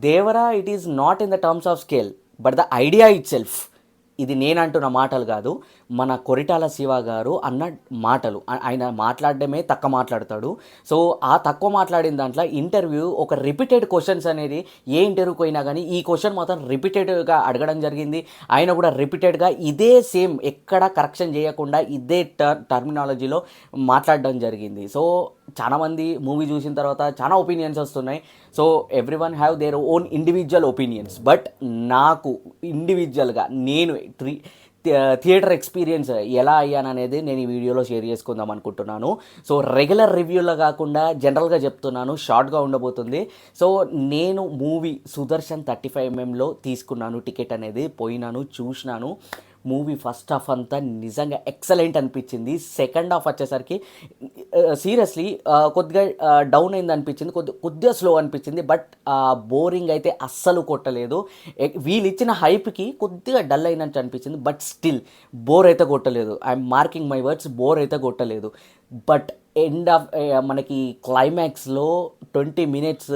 Devara it is not in the terms of scale but the idea it self. ఇది నేనంటున్న మాటలు కాదు, మన కొరిటాల శివ గారు అన్న మాటలు. ఆయన మాట్లాడడమే తక్కువ మాట్లాడతాడు. సో ఆ తక్కువ మాట్లాడిన దాంట్లో ఇంటర్వ్యూ ఒక రిపీటెడ్ క్వశ్చన్స్ అనేది ఏ ఇంటర్వ్యూకి అయినా కానీ ఈ క్వశ్చన్ మాత్రం రిపీటెడ్గా అడగడం జరిగింది. ఆయన కూడా రిపీటెడ్గా ఇదే సేమ్ ఎక్కడ కరెక్షన్ చేయకుండా ఇదే టర్మినాలజీలో మాట్లాడడం జరిగింది. సో చాలామంది మూవీ చూసిన తర్వాత చాలా ఒపీనియన్స్ వస్తున్నాయి. So every one have their own individual opinions. But నాకు ఇండివిజువల్గా నేను థియేటర్ ఎక్స్పీరియన్స్ ఎలా అయ్యాననేది నేను ఈ వీడియోలో షేర్ చేసుకుందాం అనుకుంటున్నాను. సో రెగ్యులర్ రివ్యూలో కాకుండా జనరల్గా చెప్తున్నాను, షార్ట్గా ఉండబోతుంది. సో నేను మూవీ సుదర్శన్ 35mm తీసుకున్నాను టికెట్ అనేది, పోయినాను, చూసినాను. మూవీ ఫస్ట్ హాఫ్ అంతా నిజంగా ఎక్సలెంట్ అనిపించింది. సెకండ్ హాఫ్ వచ్చేసరికి సీరియస్లీ కొద్దిగా డౌన్ అయింది అనిపించింది, కొద్దిగా స్లో అనిపించింది. బట్ బోరింగ్ అయితే అస్సలు కొట్టలేదు. వీళ్ళు ఇచ్చిన హైప్కి కొద్దిగా డల్ అయినట్టు అనిపించింది. బట్ స్టిల్ బోర్ అయితే కొట్టలేదు. I'm marking my words, bore అయితే కొట్టలేదు. బట్ ఎండ్ ఆఫ్ మనకి క్లైమాక్స్లో 20 minutes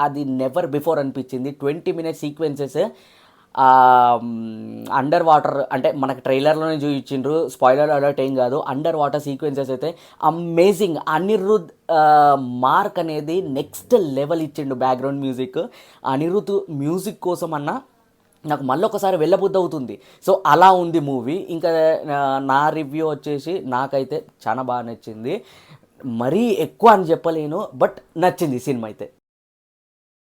అది నెవర్ బిఫోర్ అనిపించింది. 20 minutes సీక్వెన్సెస్ అండర్ వాటర్, అంటే మనకు ట్రైలర్లోనే చూపించిండ్రు, స్పాయిలర్ అలర్ట్ ఏం కాదు. అండర్ వాటర్ సీక్వెన్సెస్ అయితే అమేజింగ్. అనిరుద్ మార్క్ అనేది నెక్స్ట్ లెవెల్ ఇచ్చిండు. బ్యాక్గ్రౌండ్ మ్యూజిక్, అనిరుద్ మ్యూజిక్ కోసం అన్న నాకు మళ్ళీ ఒకసారి వెళ్ళబుద్ధి అవుతుంది. సో అలా ఉంది మూవీ. ఇంకా నా రివ్యూ వచ్చేసి నాకైతే చాలా బాగా నచ్చింది. మరీ ఎక్కువ అని చెప్పలేను, బట్ నచ్చింది సినిమా అయితే.